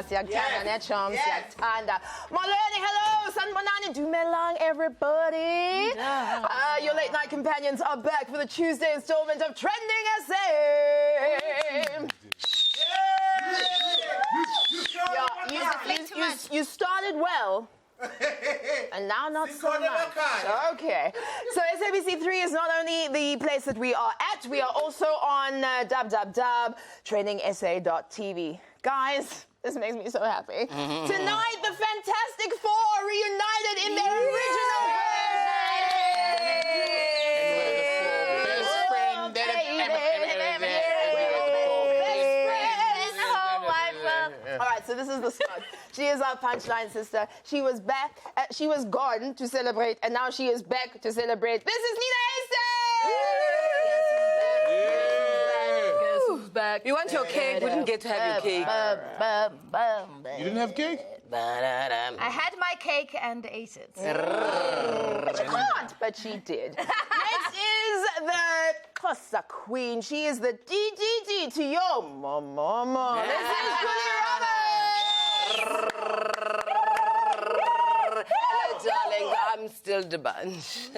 siyakuthanda nechom, siyakuthanda. Molweni, hello, sanibonani, dumelang, everybody. Your late night companions are back for the Tuesday installment of Trending SA. You started well. And now not so much. Okay. So SABC3 is not only the place that we are at, we are also on trendingsa.tv. Guys, this makes me so happy. Tonight, the Fantastic Four reunited in their original All right, so this is the start. She is our punchline sister. She was back. She was gone to celebrate, and now she is back to celebrate. This is Nina Guess who's back? You want your cake? We didn't get to have your cake. You didn't have cake? I had my cake and ate it. But you can't, but she did. Next is the Xhosa Queen. She is the DDD to your mama. This is Julie Roberts. Hello, darling. I'm still the bunch.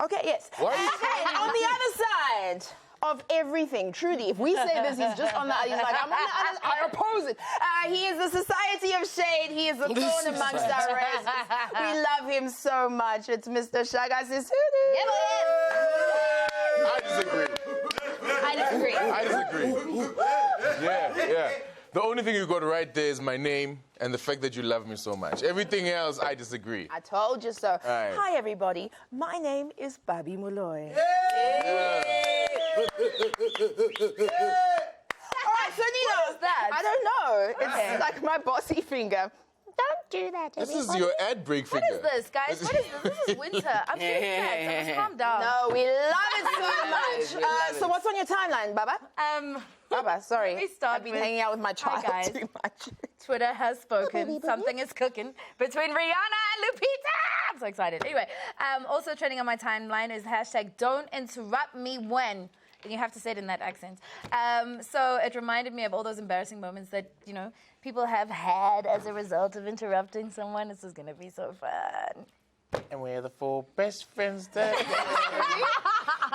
Okay, yes. What? Okay, on the other side of everything, truly, if we say this, he's just on the, he's like, I'm on the other, I oppose it. He is the Society of Shade. He is a thorn amongst our races. We love him so much. It's Mr. Shaka Sisulu. I disagree. Yeah. The only thing you got right there is my name and the fact that you love me so much. Everything else, I disagree. I told you so. Right. Hi, everybody. My name is Babi Molloy. All right, so Nina, What is that? I don't know. It's like my bossy finger. Don't do that to This me. is your ad break finger. What is this, guys? What is this? This is winter. I'm feeling sad. So just calm down. No, we love it so much. We love it. So what's on your timeline, Baba? Baba, sorry. Let me start I've been with- hanging out with my Hi, child guys. too much. Twitter has spoken. Something is cooking between Rihanna and Lupita. I'm so excited. Anyway, also trending on my timeline is hashtag don't interrupt me when. And you have to say it in that accent. So it reminded me of all those embarrassing moments that, you know, people have had as a result of interrupting someone. This is going to be so fun. And we're the four best friends that...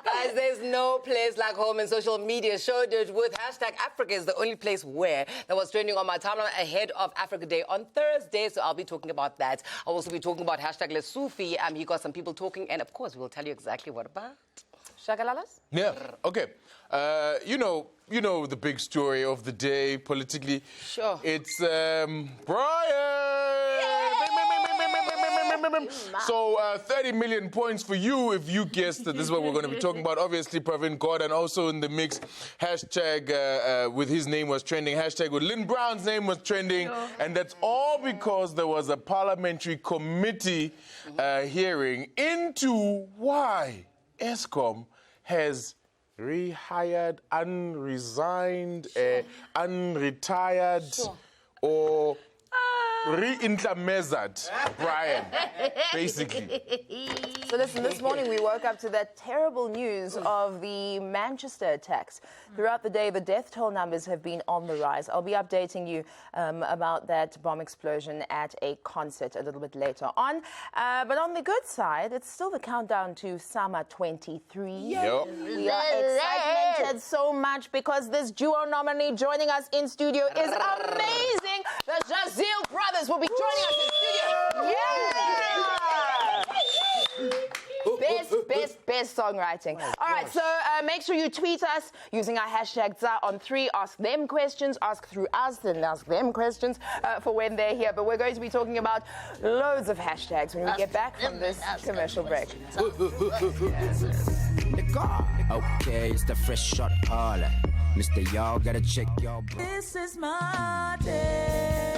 Guys, there's no place like home, and social media showed it with hashtag Africa is the only place where that was trending on my timeline ahead of Africa Day on Thursday. So I'll be talking about that. I'll also be talking about hashtag Lesufi. He got some people talking, and of course, we'll tell you exactly what about. Shakalalas? Yeah, okay. You know the big story of the day politically. Sure. It's Brian! So 30 million points for you if you guessed that this is what we're going to be talking about. Obviously, Pravin Gordhan also in the mix. Hashtag with his name was trending. Hashtag with Lynn Brown's name was trending. And that's all because there was a parliamentary committee hearing into why Eskom has rehired, unresigned, unretired, or re-intlamezad Brian, basically. So listen, this morning we woke up to that terrible news of the Manchester attacks. Throughout the day, the death toll numbers have been on the rise. I'll be updating you about that bomb explosion at a concert a little bit later on. But on the good side, it's still the countdown to summer 23. Yep. We are excited so much because this duo nominee joining us in studio is amazing. The Jaziel Brothers will be joining us in studio. Best songwriting. All right, so make sure you tweet us using our hashtag #ZA on3. Ask them questions, ask through us, then ask them questions for when they're here. But we're going to be talking about loads of hashtags when we get back from this commercial break. Okay, it's the fresh shot caller. Mr. Y'all gotta check y'all. This is my day.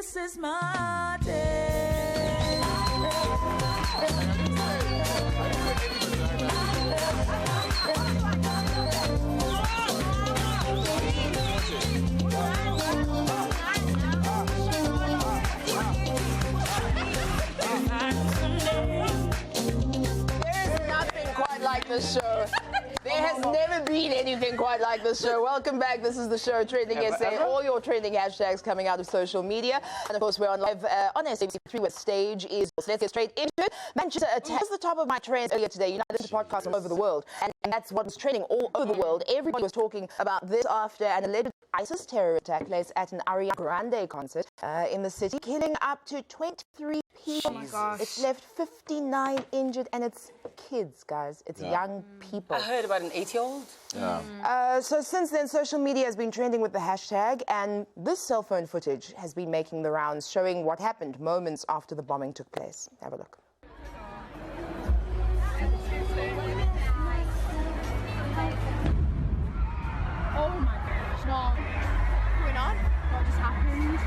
This is my day. There's nothing quite like this show. There has never been anything quite like this show. Welcome back. This is the show, Trending SA. All your trending hashtags coming out of social media. And of course, we're on live on SABC3 where stage is. Let's get straight into it. Manchester attack was the top of my trends earlier today. You know, this is a podcast all over the world. And that's what's trending all over the world. Everybody was talking about this after an alleged ISIS terror attack place at an Ariana Grande concert in the city, killing up to 23 people. Oh my gosh. It's left 59 injured, and it's kids, guys. It's young people. I heard about an 8-year-old. Yeah. So since then, social media has been trending with the hashtag, and this cell phone footage has been making the rounds, showing what happened moments after the bombing took place. Have a look. Oh my gosh, no. What's going on? What just happened?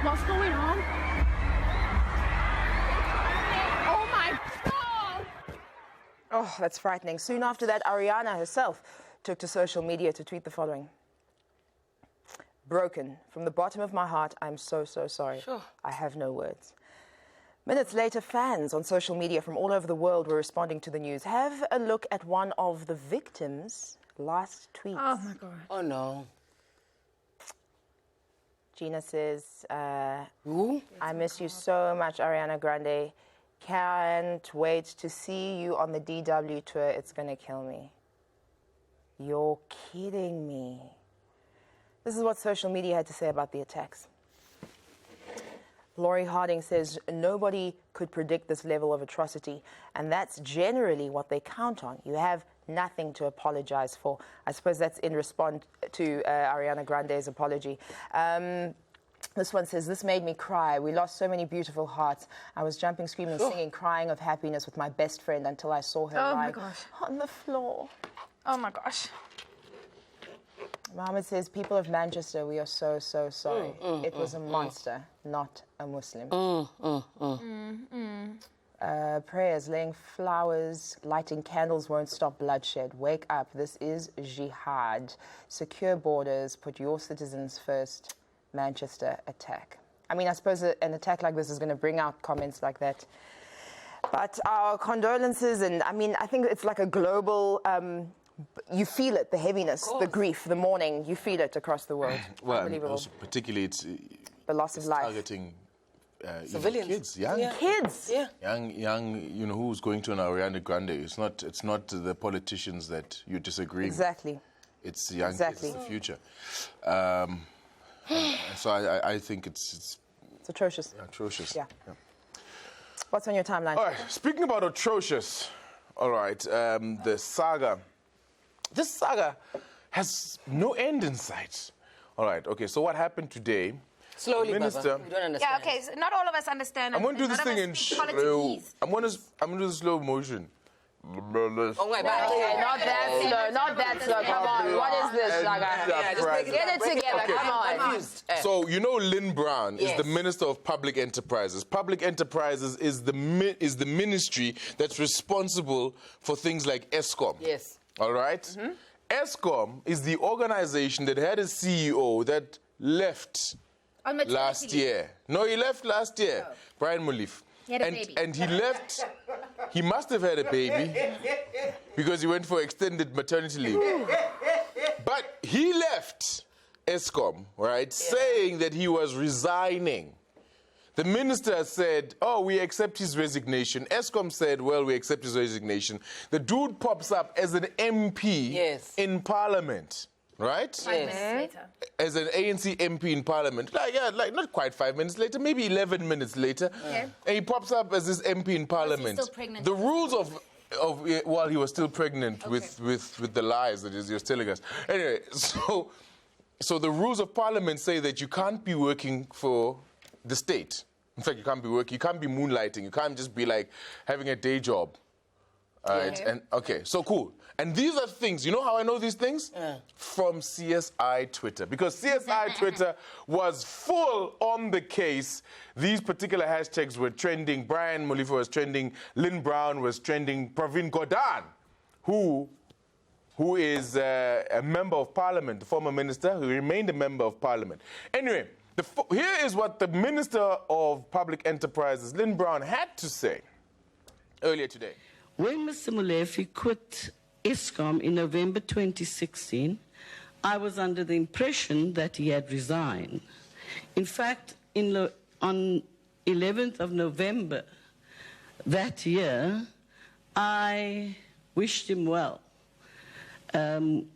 What's going on? Oh my God! Oh, that's frightening. Soon after that, Ariana herself took to social media to tweet the following. Broken. From the bottom of my heart, I'm so, so sorry. Sure. I have no words. Minutes later, fans on social media from all over the world were responding to the news. Have a look at one of the victims' last tweets. Oh my God. Oh, no. Gina says, Who? I miss you so much, Ariana Grande. Can't wait to see you on the DW tour. It's going to kill me. You're kidding me. This is what social media had to say about the attacks. Laurie Harding says, nobody could predict this level of atrocity, and that's generally what they count on. You have nothing to apologize for. I suppose that's in response to Ariana Grande's apology. This one says, this made me cry. We lost so many beautiful hearts. I was jumping, screaming, singing, crying of happiness with my best friend until I saw her lying on the floor. Oh my gosh. Mohammed says, people of Manchester, we are so, so sorry. It was a monster, not a Muslim. Prayers, laying flowers, lighting candles won't stop bloodshed. Wake up, this is jihad. Secure borders, put your citizens first. Manchester attack. I mean, I suppose an attack like this is going to bring out comments like that. But our condolences, and I mean, I think it's like a global... you feel it, the heaviness, the grief, the mourning. You feel it across the world. Well, Unbelievable. also particularly it's The loss of life. targeting Civilians. kids, young Kids. Yeah. young, you know, who's going to an Ariana Grande. It's not the politicians that you disagree Exactly. with. It's the young Exactly. kids, it's the future. So I think it's It's atrocious. atrocious. Yeah. What's on your timeline? All right, speaking about atrocious, all right, the saga. This saga has no end in sight. All right, okay, so what happened today? Slowly, Minister, Baba. We don't understand. Yeah, okay, so not all of us understand. I'm going to do and this none of thing us in speak slow. Portuguese. I'm going to do the slow motion. Oh, my bad. Okay, not that slow, not that slow. Come on, what is this, Saga? Yeah, just make it Get it together, Okay. come on. Confused. So you know Lynn Brown is Yes. the Minister of Public Enterprises. Public Enterprises is the ministry that's responsible for things like Eskom. Yes. All right? Eskom is the organization that had a CEO that left On maternity last leave. year. No, he left last year. Brian Mulif. He had a baby. And he left. He must have had a baby because he went for extended maternity leave. But he left Eskom, right, saying that he was resigning. The minister said, oh, we accept his resignation. Eskom said, well, we accept his resignation. The dude pops up as an MP Yes. in Parliament, right? 5 minutes later. As an ANC MP in Parliament. Like not quite 5 minutes later, maybe 11 minutes later. Okay. And he pops up as this MP in Parliament. still pregnant? The rules of while he was still pregnant with the lies that you're telling us. Anyway, so the rules of Parliament say that you can't be working for the state. In fact, you can't be moonlighting. You can't just be like having a day job All right, and okay, so cool. And these are things, you know how I know these things? From CSI Twitter. Because CSI Twitter was full on the case. These particular hashtags were trending. Brian Molefe was trending. Lynn Brown was trending. Pravin Gordhan, who is a member of parliament, the former minister, who remained a member of parliament. Anyway, here is what the Minister of Public Enterprises, Lynn Brown, had to say earlier today. When Mr. Molefe quit Eskom in November 2016, I was under the impression that he had resigned. In fact, on 11th of November that year, I wished him well and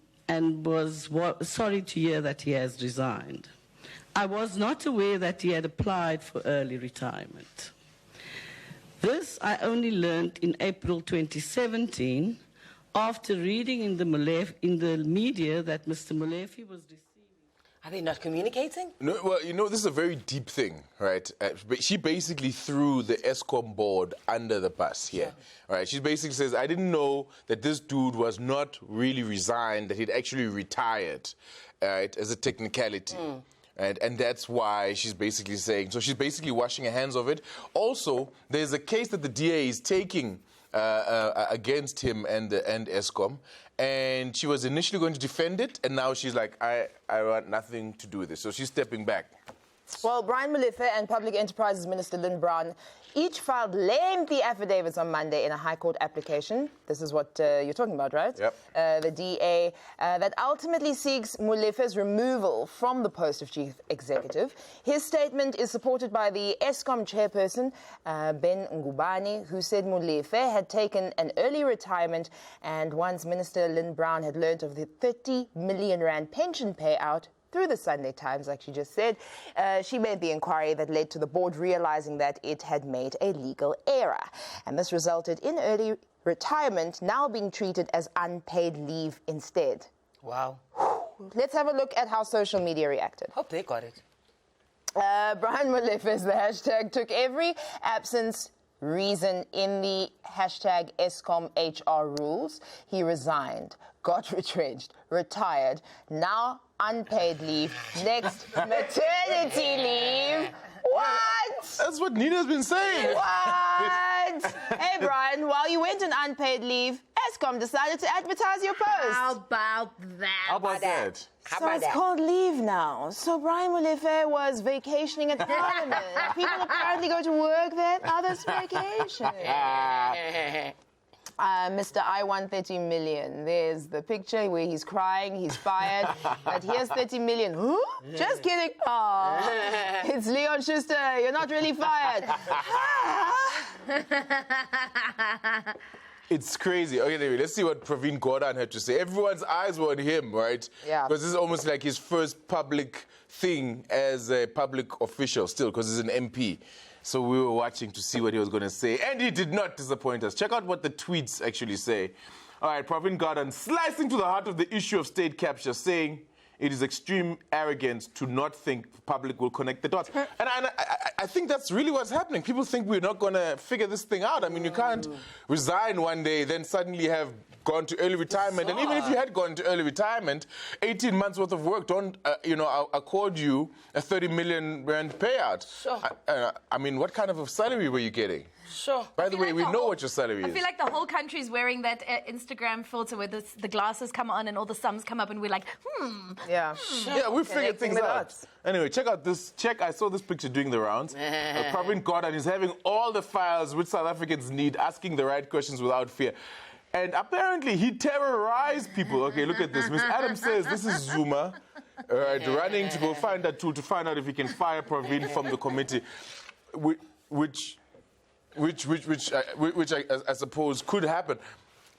was sorry to hear that he has resigned. I was not aware that he had applied for early retirement. This I only learned in April 2017 after reading in the media that Mr. Molefe was receiving. Are they not communicating? No, well, you know, this is a very deep thing, right? She basically threw the Eskom board under the bus here, right? She basically says, I didn't know that this dude was not really resigned, that he'd actually retired, right, as a technicality. And that's why she's basically saying, so she's basically washing her hands of it. Also, there's a case that the DA is taking against him and Eskom, and she was initially going to defend it, and now she's like, I want nothing to do with this. So she's stepping back. Well, Brian Molefe and Public Enterprises Minister Lynn Brown each filed lengthy affidavits on Monday in a High Court application. This is what you're talking about, right? Yep. The DA that ultimately seeks Molefe's removal from the post of Chief Executive. His statement is supported by the Eskom chairperson, Ben Ngubane, who said Molefe had taken an early retirement, and once Minister Lynn Brown had learnt of the 30 million rand pension payout through the Sunday Times, like she just said, she made the inquiry that led to the board realizing that it had made a legal error. And this resulted in early retirement now being treated as unpaid leave instead. Wow. Let's have a look at how social media reacted. Hope they got it. Brian Molefe, as the hashtag, took every absence reason in the hashtag Eskom HR rules. He resigned, got retrenched, retired, now unpaid leave, next maternity leave. What? That's what Nina's been saying. What? Hey, Brian, while you went on unpaid leave, Eskom decided to advertise your post. How about that? How about that? So it's called leave now. So Brian Molefe was vacationing at Parliament. People apparently go to work there. Others vacation. Mr. I won 30 million. There's the picture where he's crying, he's fired. But here's 30 million. Huh? Just kidding. Oh, it's Leon Schuster. You're not really fired. It's crazy. Okay, anyway, let's see what Pravin Gordhan had to say. Everyone's eyes were on him, right? Yeah. Because this is almost like his first public thing as a public official still, because he's an MP. So we were watching to see what he was going to say. And he did not disappoint us. Check out what the tweets actually say. All right, Pravin Gordhan slicing to the heart of the issue of state capture, saying it is extreme arrogance to not think the public will connect the dots. And I think that's really what's happening. People think we're not going to figure this thing out. I mean, you can't resign one day, then suddenly have gone to early retirement. And even if you had gone to early retirement, 18 months worth of work don't, accord you a 30 million rand payout. Sure. I mean, what kind of a salary were you getting? Sure. By the way, we know what your salary is. I feel like the whole country's wearing that Instagram filter where the glasses come on and all the sums come up and we're like, Yeah. Yeah, we figured things the out. dots. Anyway, check out this. I saw this picture doing the rounds. Pravin Gordhan is having all the files which South Africans need, asking the right questions without fear. And apparently he terrorized people. Okay, look at this. Miss Adams says this is Zuma running to go find that tool to find out if he can fire Pravin from the committee, which I suppose could happen.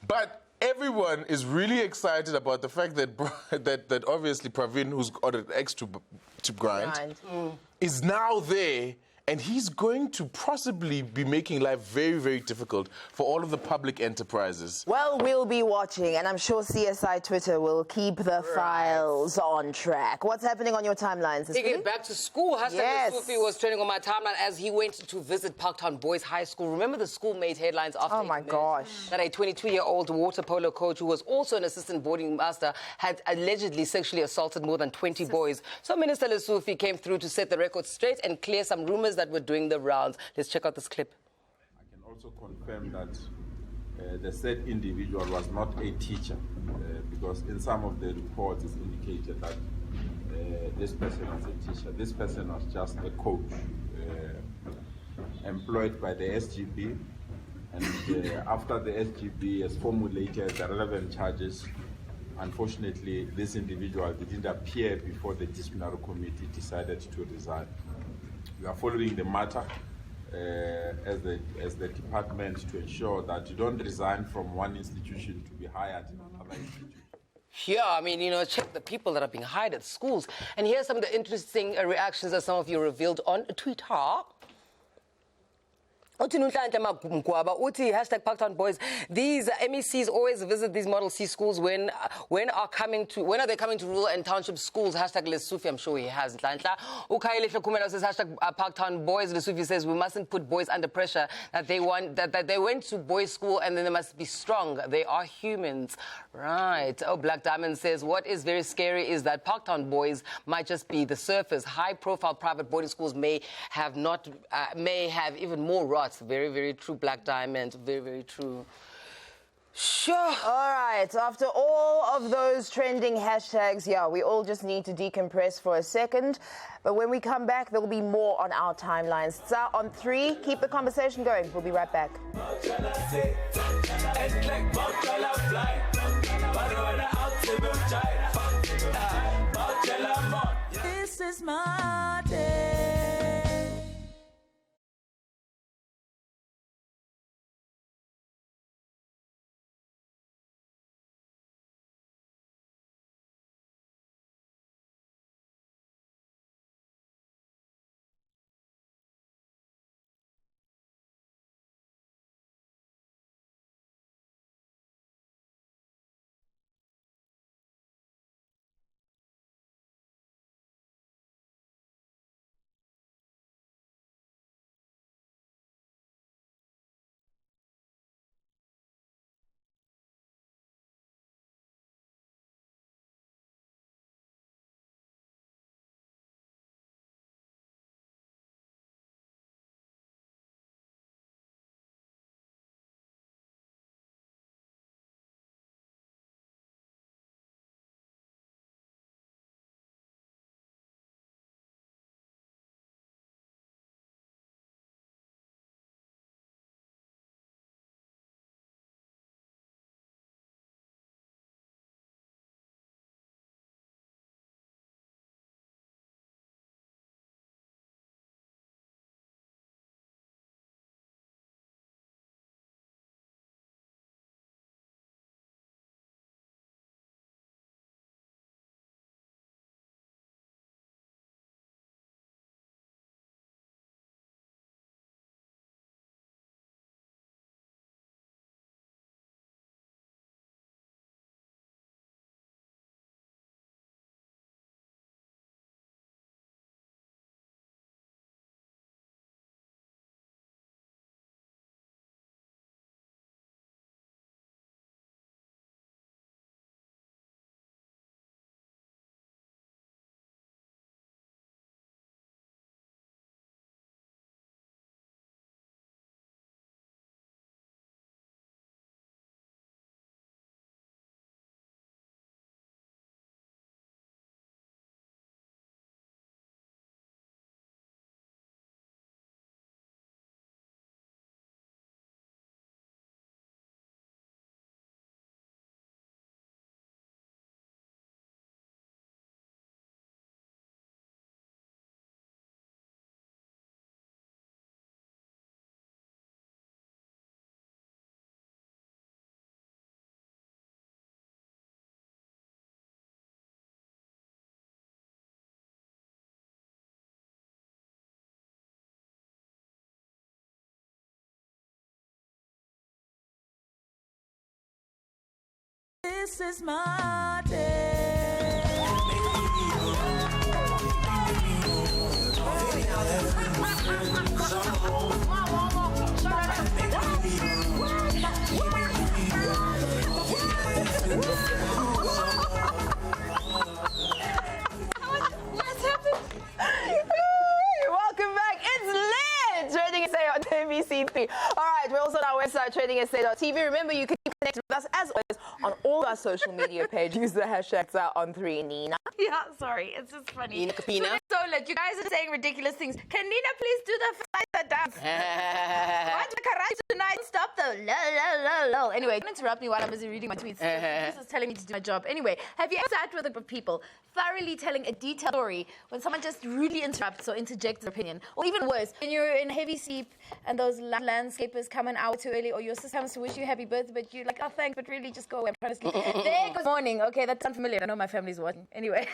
But everyone is really excited about the fact that that obviously Pravin, who's got an X to grind, is now there and he's going to possibly be making life very, very difficult for all of the public enterprises. Well, we'll be watching, and I'm sure CSI Twitter will keep the files on track. What's happening on your timelines? Taking it back to school, hashtag Yes. Sufi was trending on my timeline as he went to visit Parktown Boys High School. Remember the school made headlines after Oh my gosh. that a 22-year-old water polo coach who was also an assistant boarding master had allegedly sexually assaulted more than 20 boys. So Minister Lesufi came through to set the record straight and clear some rumors that were doing the rounds. Let's check out this clip. I can also confirm that the said individual was not a teacher because in some of the reports it's indicated that this person was a teacher. This person was just a coach employed by the SGB, and after the SGB has formulated the relevant charges, unfortunately this individual didn't appear before the disciplinary committee decided to resign. We are following the matter as the department to ensure that you don't resign from one institution to be hired in another institution. Yeah, I mean, you know, check the people that are being hired at schools. And here's some of the interesting reactions that some of you revealed on Twitter. Uthi Nunhlanhla Magumgwaba, uthi hashtag Parktown Boys. These MECs always visit these Model C schools when are they coming to rural and township schools? Hashtag Lesufi, I'm sure he has. Nhlanhla. Ukhayeli Kumela says hashtag Parktown Boys. Lesufi says we mustn't put boys under pressure, that they went to boys' school and then they must be strong. They are humans. Right. Oh, Black Diamond says what is very scary is that Parktown Boys might just be the surface. High-profile private boarding schools may have even more rot. Very, very true, Black Diamond. Very, very true. Sure. All right. After all of those trending hashtags, yeah, we all just need to decompress for a second. But when we come back, there will be more on our timelines. Tsa on 3. Keep the conversation going. We'll be right back. This is my day. This is my day. What's happened? Welcome back. It's lit. TrendingSA on ABC3. All right, we're also on our website, TrendingSA.tv. Remember, you can connect with us as always on all our social media pages. Use the hashtag on3 Nina. Yeah, sorry, it's just funny. Nina Kapina. So lit. You guys are saying ridiculous things. Can Nina please do the fight dance? What? Tonight, stop the la. Anyway, don't interrupt me while I'm busy reading my tweets. This is telling me to do my job. Anyway, have you ever sat with a group of people thoroughly telling a detailed story when someone just rudely interrupts or interjects their opinion? Or even worse, when you're in heavy sleep and those landscapers come an hour too early, or your sister comes to wish you happy birthday, but you're like, oh, thanks, but really just go away. I'm trying to sleep. There goes morning. Okay, that's unfamiliar. I know my family's watching. Anyway,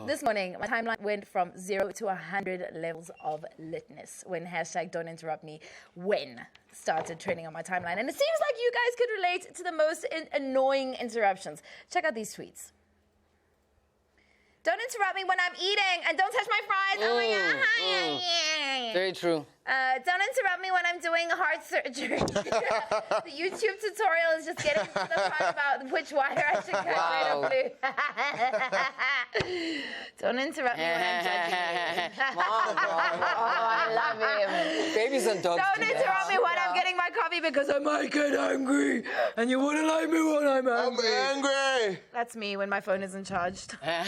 this morning, my timeline went from 0 to 100 levels of litness when hashtag don't interrupt me when started trending on my timeline. And it seems like you guys could relate to the most annoying interruptions. Check out these tweets. Don't interrupt me when I'm eating, and don't touch my fries. Oh my God. Very true. Don't interrupt me when I'm doing heart surgery. The YouTube tutorial is just getting to the part about which wire I should cut red or blue. Don't interrupt me when I'm judging you. Oh, I love him. Babies and dogs. Don't interrupt me when I'm getting my coffee because I might get angry, and you wouldn't like me when I'm angry. I'm angry. That's me when my phone isn't charged. I'm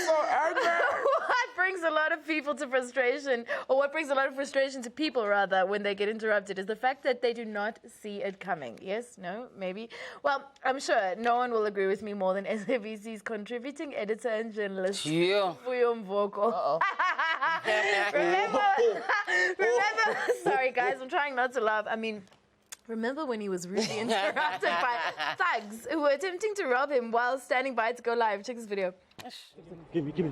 so angry. What brings a lot of people to frustration, or what brings a lot of frustration to people, rather, when they get interrupted is the fact that they do not see it coming. Yes? No? Maybe? Well, I'm sure no one will agree with me more than SABC's contributing editor and journalist, Yeah. Remember, sorry guys, I'm trying not to laugh. I mean, remember when he was rudely interrupted by thugs who were attempting to rob him while standing by to go live? Check this video. Give me. Give me.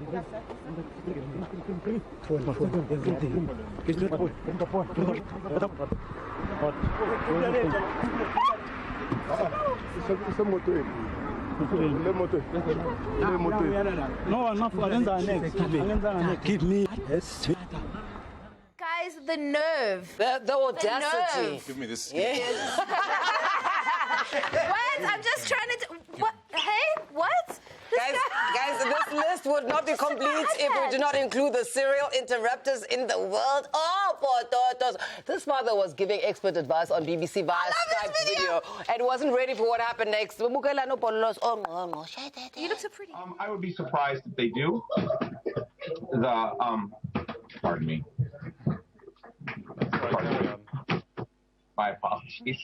Guys, the nerve. The audacity. nerve. Give me this. Yes. What? I'm just trying to... What? Hey? What? Guys, this list would not be complete if we do not include the serial interrupters in the world. Oh, pototos. This mother was giving expert advice on BBC via Skype video and wasn't ready for what happened next. You look so pretty. I would be surprised if they do. Pardon me. My apologies.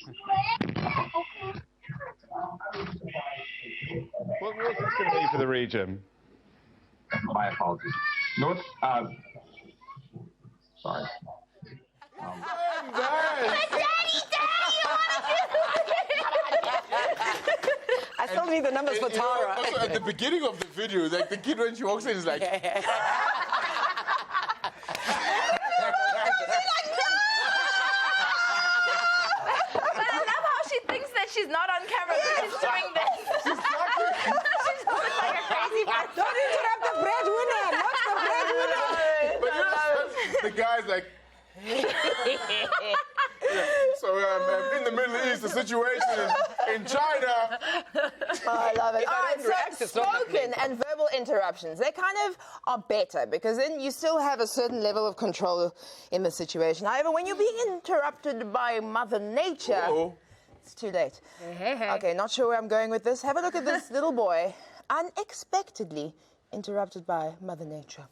What's this going to be for the region? My apologies. Sorry. I still need the numbers for Tara. Also, at the beginning of the video, like the kid when she walks in is like... She's not on camera, but she's doing this. She's almost like a crazy person. Don't interrupt the breadwinner. Not the breadwinner. But the guy's like... So in the Middle East, the situation in China... Oh, I love it. All right, so spoken and verbal interruptions, they kind of are better because then you still have a certain level of control in the situation. However, when you're being interrupted by Mother Nature... Uh-oh. It's too late. Okay, not sure where I'm going with this. Have a look at this little boy, unexpectedly interrupted by Mother Nature.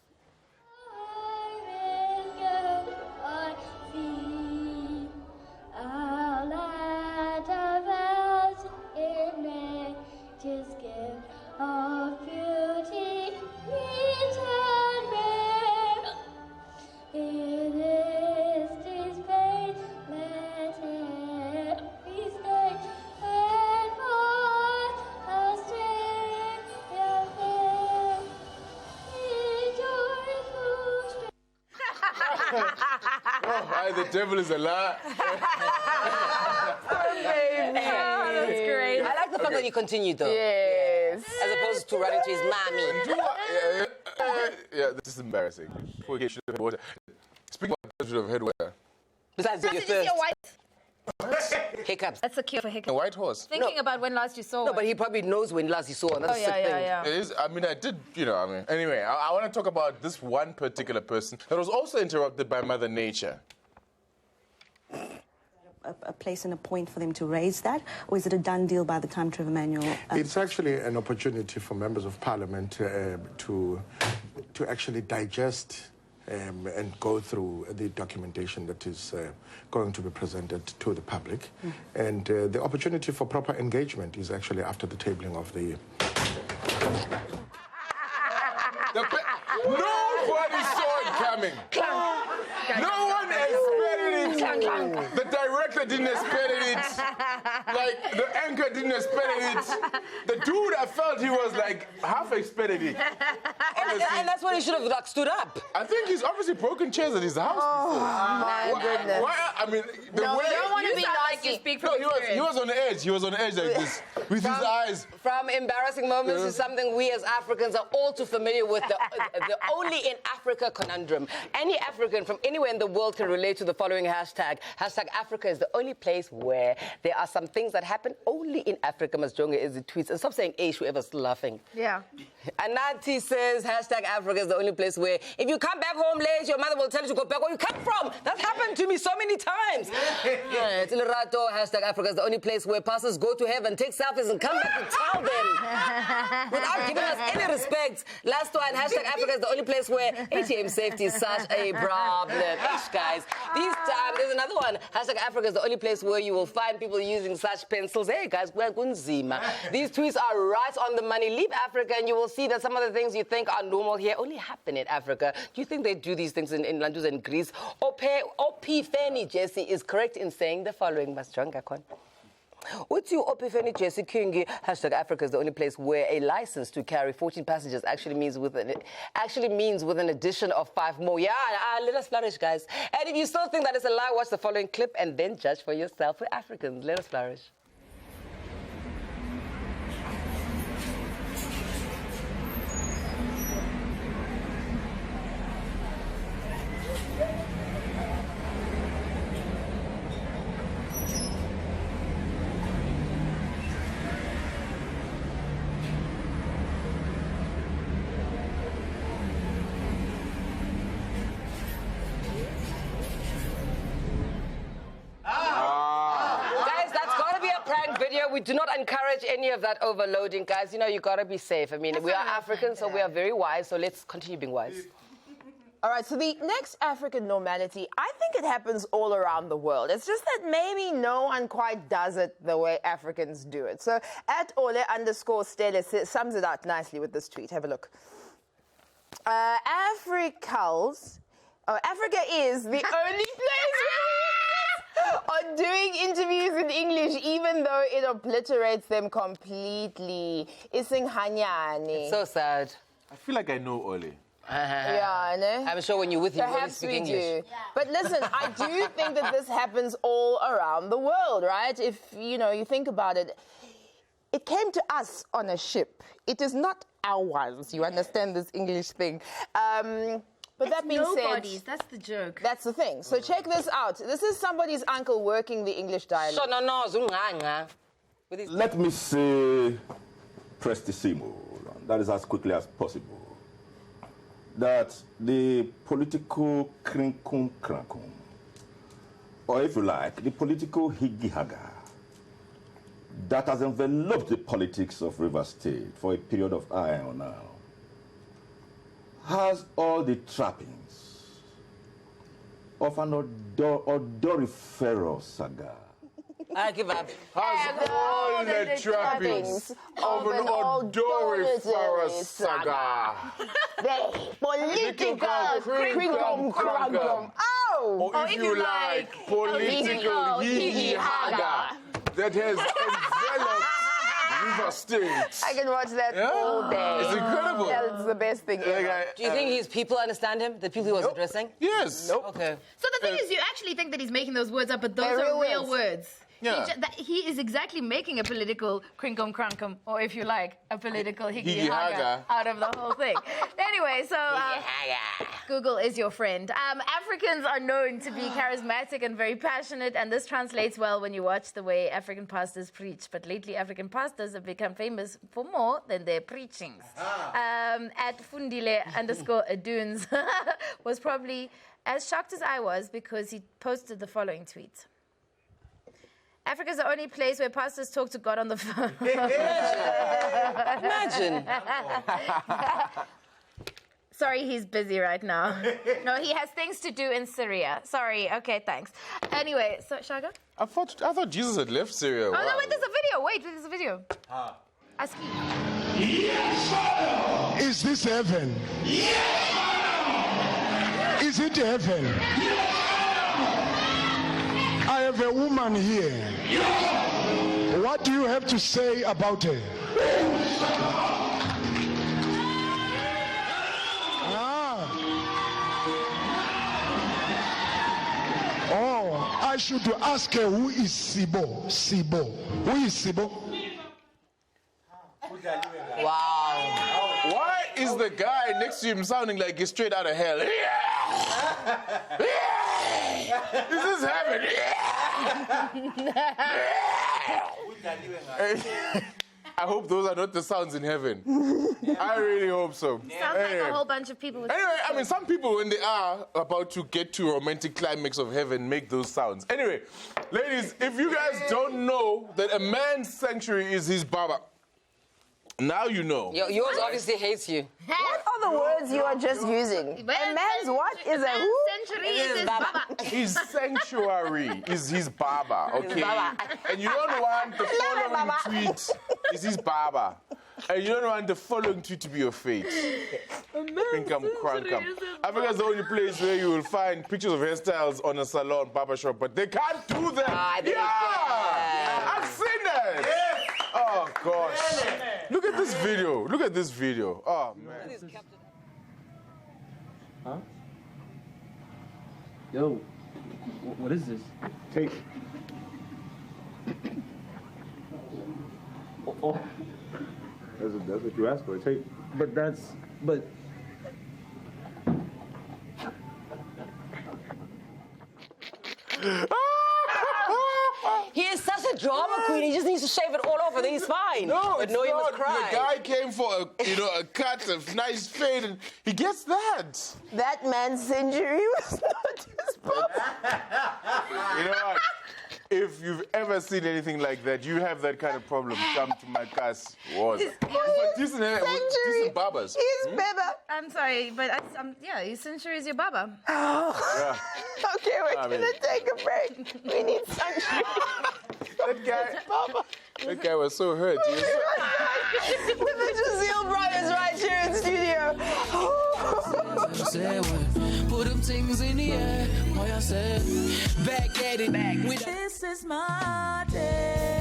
The devil is a lie. That's great. I like the fact that you continued, though. Yes. As opposed to running to his mommy. Yeah, this is embarrassing. Okay, should have water. Speaking of should have had water. Besides your Did you see thirst. a white? Hiccups. That's a cure for A hiccups. white horse. Thinking about when last you saw No, one. but he probably knows when last he saw one. That's Oh, a sick thing. yeah. It is, I mean, I did, Anyway, I want to talk about this one particular person that was also interrupted by Mother Nature. A place and a point for them to raise that, or is it a done deal by the time Trevor Manuel? It's actually an opportunity for members of parliament to actually digest and go through the documentation that is going to be presented to the public. And the opportunity for proper engagement is actually after the tabling of the... Nobody saw it coming. No one expected it. The director didn't expect it. Like, the anchor didn't expect it. The dude, I felt he was like half expected it. Honestly. And that's when he should have like stood up. I think he's obviously broken chairs at his house before. My goodness. I mean, the No, way... we don't want to be Like you nasty. speak from No, he experience. was on the edge. He was on the edge like this, with his eyes. From embarrassing moments to something we as Africans are all too familiar with, the only in Africa conundrum. Any African from anywhere in the world can relate to the following hashtag. Hashtag Africa is the only place where there are some things that happen only in Africa. Masjonga is the tweets. And stop saying Aish, whoever's laughing. Yeah. Anati says, hashtag Africa is the only place where if you come back home late, your mother will tell you to go back where you come from. That's happened to me so many times. Tilirato, hashtag Africa is the only place where pastors go to heaven, take selfies and come back to tell them without giving us any respect. Last one, hashtag Africa is the only place where ATM safety is such a problem. Ish, guys. There's another one. Hashtag Africa is the only place where you will find people using such pencils. Hey, guys, we're kunzima. These tweets are right on the money. Leave Africa and you will see that some of the things you think are normal here only happen in Africa. Do you think they do these things in Landus and Greece? Opifeni Jesse is correct in saying the following. What's your Opifeni Jesse Kingi? Hashtag Africa is the only place where a license to carry 14 passengers actually means with an addition of 5 more. Yeah, let us flourish, guys. And if you still think that is a lie, watch the following clip and then judge for yourself. We're Africans. Let us flourish. Video. We do not encourage any of that overloading, guys. You gotta be safe. I mean, we are Africans, so we are very wise, so let's continue being wise. All right, so the next African normality, I think it happens all around the world. It's just that maybe no one quite does it the way Africans do it. So at Ole_Stele sums it out nicely with this tweet. Have a look. Africa is the only place on doing interviews in English, even though it obliterates them completely. It's so sad. I feel like I know Ole. Yeah, I know. I'm sure when you're with him, you only Perhaps speak we English. do. But listen, I do think that this happens all around the world, right? If, you think about it, it came to us on a ship. It is not ours. You understand this English thing. But that being nobody's. said... That's the joke. That's the thing. So check this out. This is somebody's uncle working the English dialect. Let me say, prestissimo, that is as quickly as possible, that the political krinkum, or if you like, the political higi-haga, that has enveloped the politics of Rivers State for a period of time now, has all the trappings of an odoriferous saga. I give up. Has all the trappings of an odoriferous saga. The political krinkum. Or if you like, political higi-haga that has enveloped Devastate. I can watch that all day. It's incredible. Yeah, it's the best thing ever. Do you think his people understand him? The people he was addressing? Yes. Nope. Okay. So the thing is, you actually think that he's making those words up, but those They're are real words. Yeah. He is exactly making a political crinkum crankum, or if you like, a political higgy Higgy haga haga. out of the whole thing. Anyway, so Google is your friend. Africans are known to be charismatic and very passionate, and this translates well when you watch the way African pastors preach. But lately, African pastors have become famous for more than their preachings. At Fundile_Adunes was probably as shocked as I was because he posted the following tweet. Africa's the only place where pastors talk to God on the phone. Imagine. Sorry, he's busy right now. No, he has things to do in Syria. Sorry. Okay, thanks. Anyway, so Shaga? I thought Jesus had left Syria. Oh, Wow. no, wait, there's a video. Wait, there's a video. Aski. Is this heaven? Is it heaven? I have a woman here. What do you have to say about her? Oh, I should ask her who is Sibo. Sibo. Who is Sibo? Wow. Why is the guy next to him sounding like he's straight out of hell? Is this heaven? I hope those are not the sounds in heaven. I really hope so. Sounds like a whole bunch of people. With Anyway, I mean, some people, when they are about to get to a romantic climax of heaven, make those sounds. Anyway, ladies, if you guys don't know that a man's sanctuary is his baba, now you know. Yours obviously hates you. What are the words you are just using? A man's what is a who? His sanctuary is his baba, okay? And you don't want the following tweet is his baba. And you don't want the following tweet to be your fate. Crinkam crankam. Africa's the only place where you will find pictures of hairstyles on a salon, barbershop, but they can't do that. I've seen that. Oh, gosh. Look at this video. Look at this video. Oh, man. Huh? Yo, what is this? Tape. Oh. That's what you asked for, tape. But He is such a drama queen. He just needs to shave it all off and then he's fine. No, but it's no, he not. must cry. The guy came for a cut, a nice fade, and he gets that. That man's century was not his baba. You know what? If you've ever seen anything like that, you have that kind of problem. Come to my cast. Decent barbers. He's baba. I'm sorry, but his century is your baba. Oh. Yeah. Okay, we're gonna take a break. We need sanctuary. That guy was so hurt. With the Jaziel Brothers right here in studio. Put them things in the air. Boy, I said, back at it. This is my day.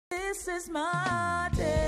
This is my day.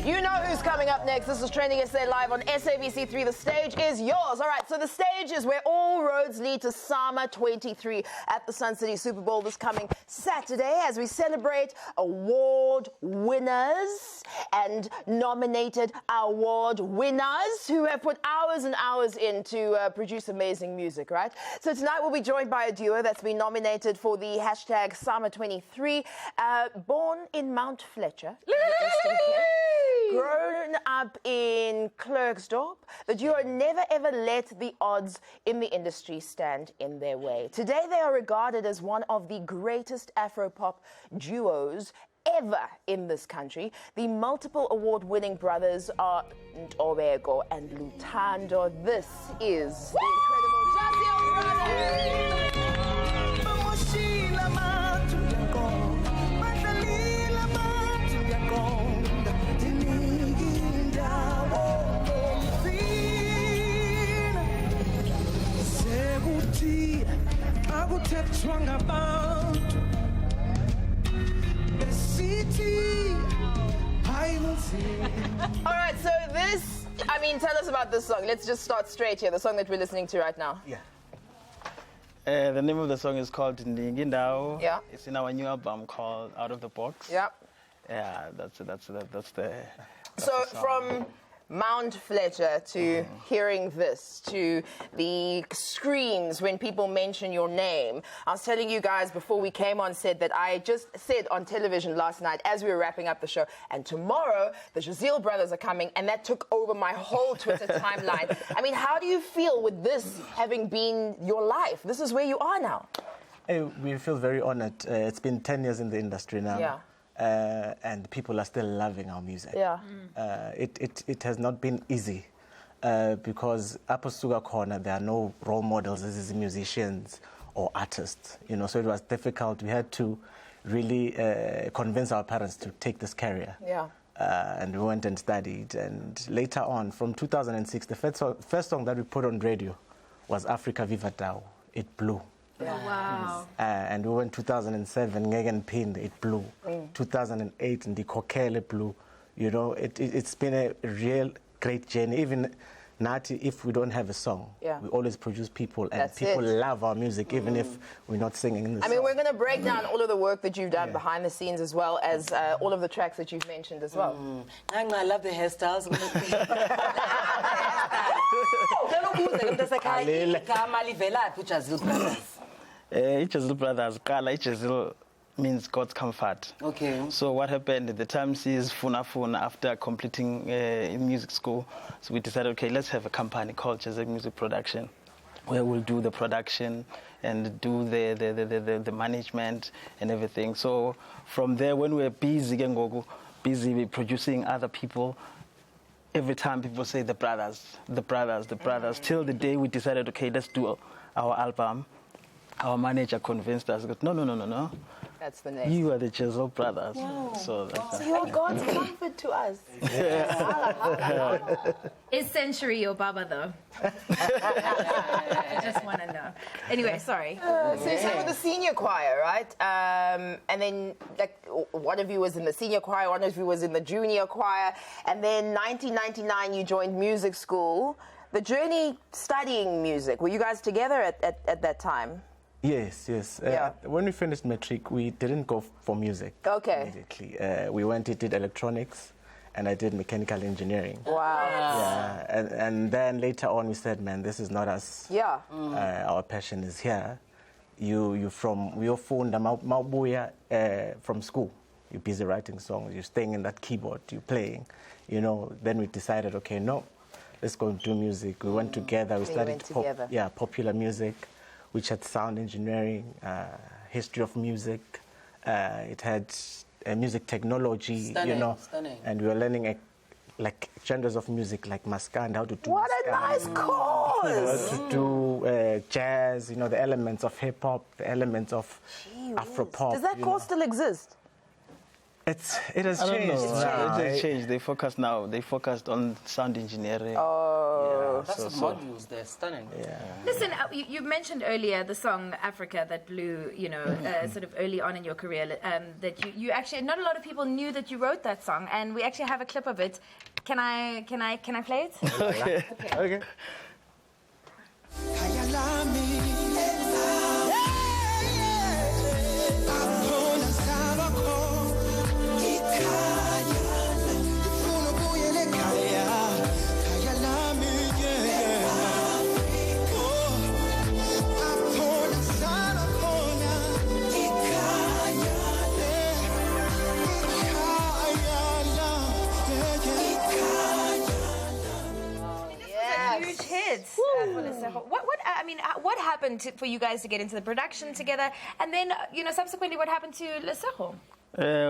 You know who's coming up next. This is TrendingSA live on SABC3. The stage is yours. All right, so the stage is where all roads lead to Summer 23 at the Sun City Super Bowl this coming Saturday as we celebrate award winners and nominated award winners who have put hours and hours in to produce amazing music, right? So tonight we'll be joined by a duo that's been nominated for the hashtag Summer 23, born in Mount Fletcher. Grown up in Klerksdorp, the duo never ever let the odds in the industry stand in their way. Today they are regarded as one of the greatest Afropop duos ever in this country. The multiple award-winning brothers are Ntobeko and Lutando. This is the incredible Jaziel Brothers. All right, so this, tell us about this song. Let's just start straight here, the song that we're listening to right now. Yeah. The name of the song is called Ndingindao. Yeah. It's in our new album called Out of the Box. Yeah. Yeah, that's the So song. from Mount Fletcher to hearing this, to the screams when people mention your name. I was telling you guys before we came on set that I just said on television last night as we were wrapping up the show, and tomorrow the Jaziel Brothers are coming, and that took over my whole Twitter timeline. How do you feel with this having been your life? This is where you are now. Hey, we feel very honored. It's been 10 years in the industry now. Yeah. And people are still loving our music. Yeah. It has not been easy because Aposuga Corner, there are no role models as musicians or artists, so it was difficult. We had to really convince our parents to take this career. Yeah. And we went and studied, and later on, from 2006, the first song that we put on radio was Africa Viva Tao. It blew. Yeah. Oh, wow. And we went 2007, Ngegen Pind, it blew. 2008, Ndikokele blew. It's been a real great journey. Even Nati, if we don't have a song, we always produce people, and That's people it. love our music, even if we're not singing in the song. We're going to break down all of the work that you've done behind the scenes, as well as all of the tracks that you've mentioned as well. I love the hairstyles. Jaziel Brothers, Kala, Jaziel means God's comfort. Okay. So what happened at the time is Funa after completing music school. So we decided, okay, let's have a company called Jaziel Music Production, where we'll do the production and do the management and everything. So from there, when we're busy producing other people, every time people say the brothers, till the day we decided, okay, let's do our album. Our manager convinced us, no. That's the name. You are the Jaziel Brothers. Wow. So that's you are God's comfort to us. Is Century your Baba, though? I just want to know. Anyway, sorry. So you sang with the senior choir, right? And then, one of you was in the senior choir, one of you was in the junior choir. And then 1999, you joined music school. The journey studying music, were you guys together at that time? Yes. When we finished matric, we didn't go for music. Okay. Immediately. We went to did electronics, and I did mechanical engineering. Wow. Yeah, and then later on we said, man, this is not us. Yeah. Our passion is here. You're from Maubuya from school. You're busy writing songs. You're staying in that keyboard. You're playing. Then we decided, okay, no, let's go and do music. We went together. We studied popular music, which had sound engineering, history of music. It had music technology, Stunning. and we were learning like genres of music like maskandi, how to do What a maskandi, nice course! to do jazz, the elements of hip hop, the elements of Afropop. Does that course still exist? It has changed. It has changed. They focused on sound engineering. Oh, that's the modules. They're stunning. Yeah. Listen, you mentioned earlier the song Africa that blew, sort of early on in your career. That you actually, not a lot of people knew that you wrote that song, and we actually have a clip of it. Can I play it? Okay. Huge hits. What happened for you guys to get into the production together, and then subsequently what happened to Lesego?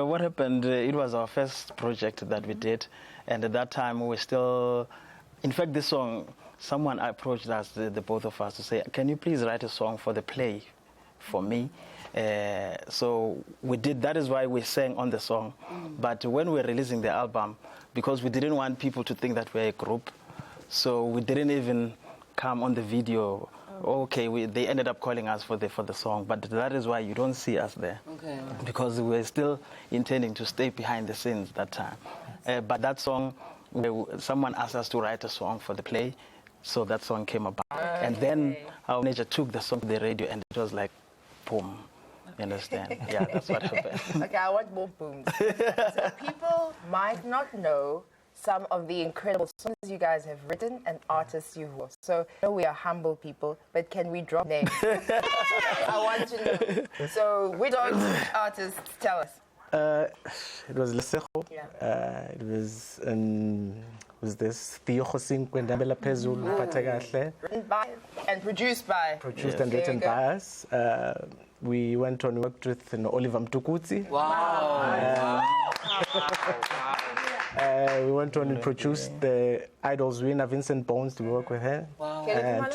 What happened? It was our first project that we did, and at that time we were still. In fact, this song, someone approached us, the both of us, to say, "Can you please write a song for the play, for me?" So we did. That is why we sang on the song. But when we were releasing the album, because we didn't want people to think that we're a group, so we didn't even come on the video. Okay, they ended up calling us for the song, but that is why you don't see us there. Okay. Because we were still intending to stay behind the scenes that time. But that song, someone asked us to write a song for the play, so that song came about. Okay. And then our manager took the song to the radio, and it was like, boom. You understand? Yeah, that's what happened. Okay, I want more booms. So people might not know some of the incredible songs you guys have written and artists you've worked. So I know we are humble people, but can we drop names? I want to know. So which artists, tell us? It was Lesego. Yeah. It was this Theo Khosinkwe Ndabela Phezulu Phathekahle. Written by and produced by. Produced and written by us. We went on, worked with Oliver Mtukudzi. Wow. We went on and produced the Idols winner, Vincent Bones, to work with her. Wow. And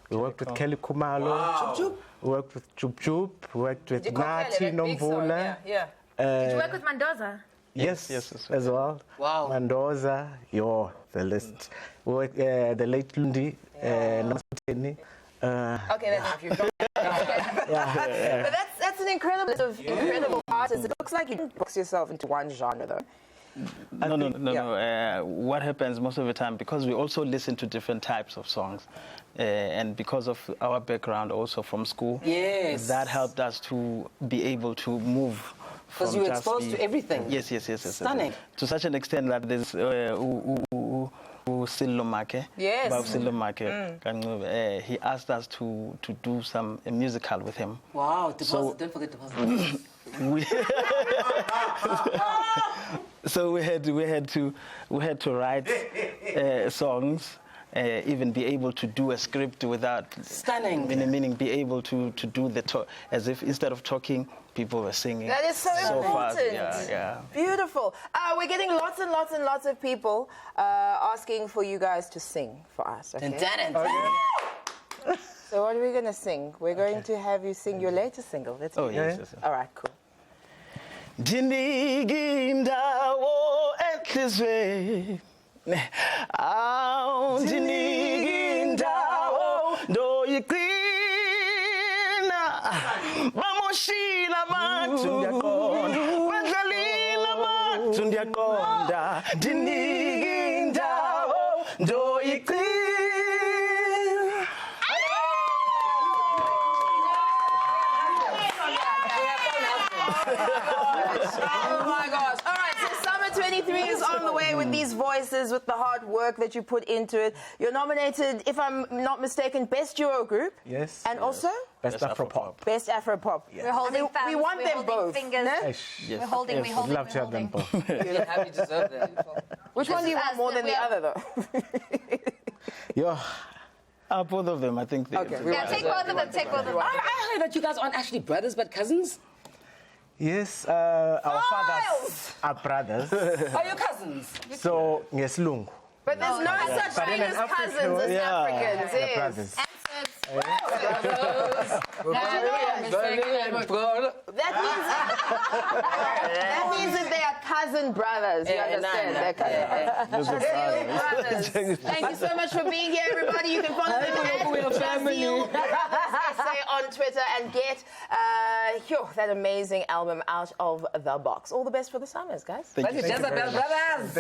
we worked with Kelly Kumalo. Wow. We worked with Chup Chup. We worked with Nati Nomvula. Yeah. Did you work with Mendoza? Yes, as well. Wow. Mendoza, the list. We worked the late Lundi, Namasuteni. Okay, that's if you've But that's an incredible artist. It looks like you didn't box yourself into one genre, though. No. What happens most of the time, because we also listen to different types of songs, and because of our background also from school, yes, that helped us to be able to move. Because you were exposed to everything. Yes. Stunning. To such an extent that there's Silomake. Yes. He asked us to do a musical with him. Wow, deposit, don't forget deposit. So we had to write songs, even be able to do a script without stunning. Meaning be able to do the talk, as if instead of talking, people were singing. That is so important. Fast. Yeah. Beautiful. We're getting lots and lots of people asking for you guys to sing for us. Okay? So what are we going to sing? We're going to have you sing your latest single. Let's do yes. All right, cool. Dindigindawo etlizwe dindigindawo ndoyiqina bamoshila abantu badlalila abantu ndiyaqonda dindigindawo ndoyiqina. Oh my gosh. All right, so Summer 23 is on the way with these voices, with the hard work that you put into it. You're nominated, if I'm not mistaken, Best Duo Group. Yes. And also? Best Afropop. Best Afropop. Yeah. We're holding thumbs. We want them both. Fingers. No? Yes. We're holding. We'd love to have them both. You're happy to deserve that. Which one do you want more than the other, though? Both of them, I think. Okay. Take both of them. I heard that you guys aren't actually brothers but cousins. Yes, our fathers are brothers. Are you cousins? So, yes, Lungu. But there's no such But thing in as an cousins African- as yeah, Africans. they're Yes. brothers. That means that they are cousin brothers. You understand? They're cousin brothers. Thank you so much for being here, everybody. You can follow them at Jaziel Brothers on Twitter and get that amazing album out of the box. All the best for the summers, guys. Thank you. Jaziel Brothers.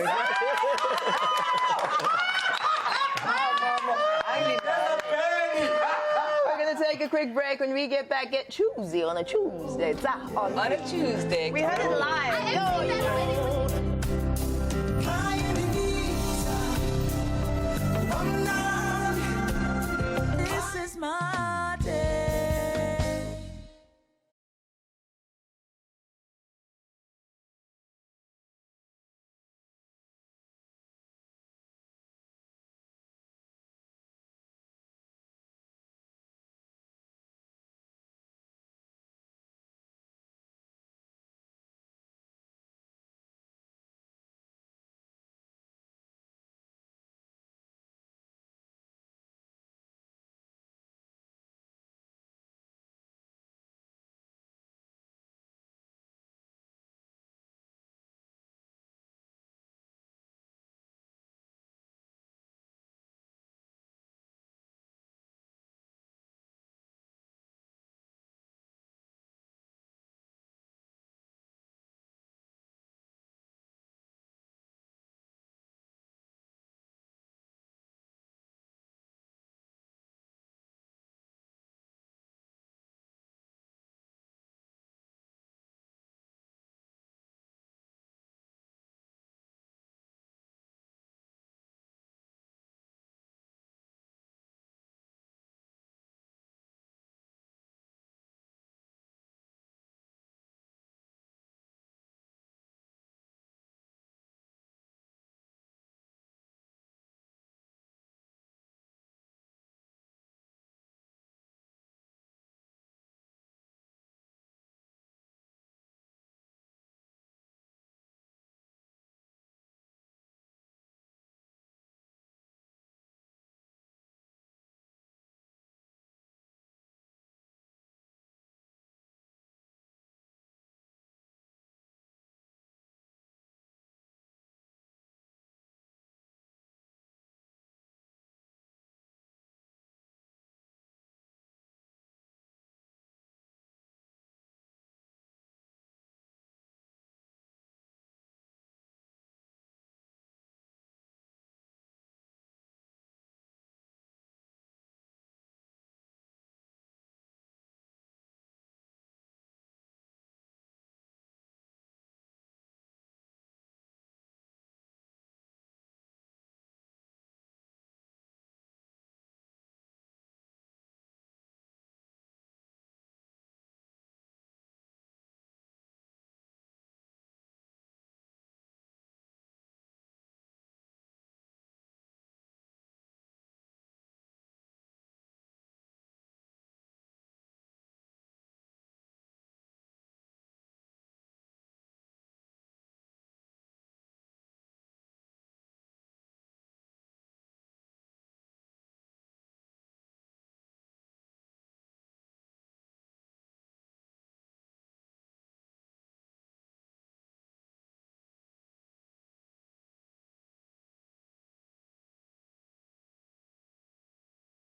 We're going to take a quick break. When we get back, get choosy on a Tuesday. On a Tuesday. We heard it live. This is my day.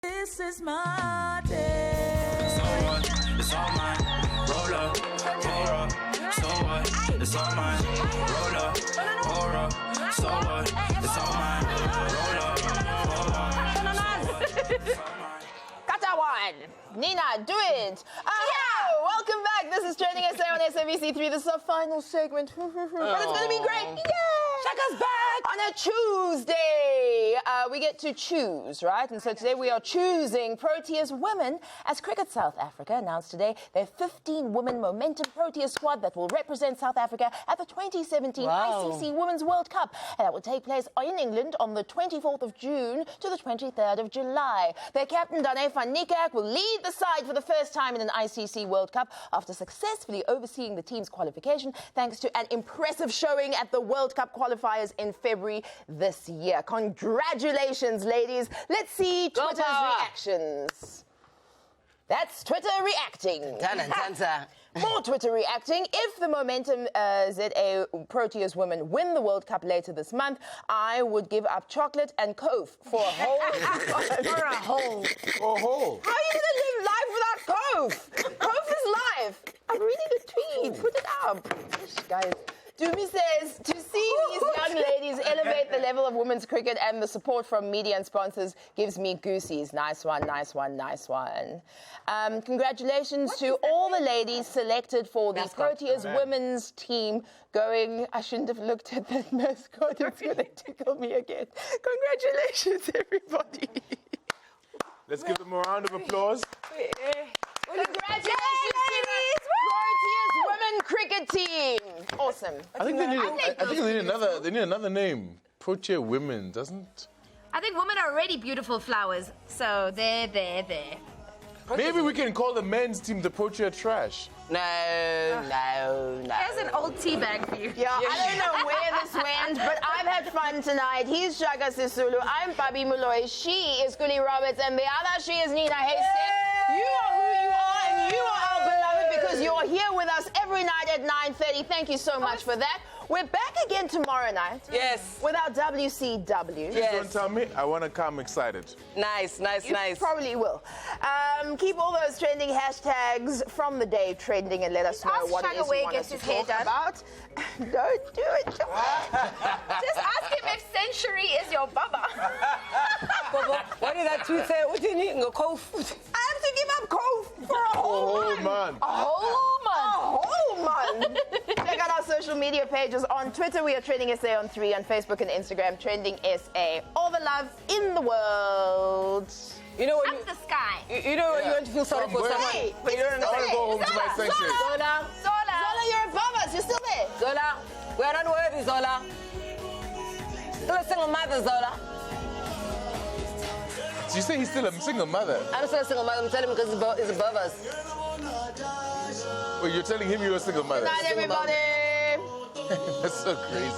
This is my day. So what? It's all mine. Roll up, pour up. So what? It's all mine. Roll up, pour up. So what? It's all mine. Roll up, pour up. Kata one. Nina, do it. Welcome back. This is TrendingSA on SABC3. This is our final segment. But it's going to be great. Yeah. Shaka's back. On a Tuesday, we get to choose, right? And so today we are choosing Proteas women as Cricket South Africa announced today their 15-woman Momentum Proteas squad that will represent South Africa at the 2017 ICC Women's World Cup. And that will take place in England on the 24th of June to the 23rd of July. Their captain, Dane van Niekerk, will lead the side for the first time in an ICC World Cup after successfully overseeing the team's qualification thanks to an impressive showing at the World Cup qualifiers in February this year. Congratulations, ladies. Let's see Twitter's reactions. That's Twitter reacting. More Twitter reacting. If the Momentum ZA Proteas women win the World Cup later this month, I would give up chocolate and Cove for a whole. For a whole. For a whole. How are you going to live life without Cove? Cove is life. I'm reading the tweet. Put it up. Gosh, guys. Doomy says, to see these young ladies elevate the level of women's cricket and the support from media and sponsors gives me goosies. Nice one, nice one, nice one. Congratulations to all the ladies selected for the Proteas women's team going. I shouldn't have looked at that mascot. It's going to tickle me again. Congratulations, everybody. Let's give them a round of applause. Congratulations, Proteas women cricket team. Awesome. I think they need another name. Protea women, doesn't? I think women are already beautiful flowers, so there. Maybe we can call the men's team the Protea Trash. No. Here's an old tea bag for you. Yeah, I don't know where this went, but I've had fun tonight. He's Shaka Sisulu. I'm Babi Muloy. She is Guli Roberts, and the other she is Nina Haystack. You are who you are, and you are our beloved because you're here with us every night at 9:30. Thank you so much for that. We're back again tomorrow night. Yes. With our WCW. Please don't tell me. I want to come excited. Nice. You probably will. Keep all those trending hashtags from the day trending and let us know what it is you want us to talk about. Don't do it. Just ask him if Century is your baba. What did that tweet say? What do you need? Cold food. I have to give up cold for a whole month. A whole month. Check out our social media pages. On Twitter, we are TrendingSA on 3. On Facebook and Instagram, TrendingSA. All the love in the world. You know Up the sky. You know when you want to feel sorry for someone, but you don't know how to go home to my sanctuary. Zola, you're above us. You're still there. Zola, we're not worthy, Zola. Still a single mother, Zola. Did you say he's still a single mother? I'm still a single mother. I'm telling him because he's above us. Well, you're telling him you're a single mother. Good night, everybody. That's so crazy.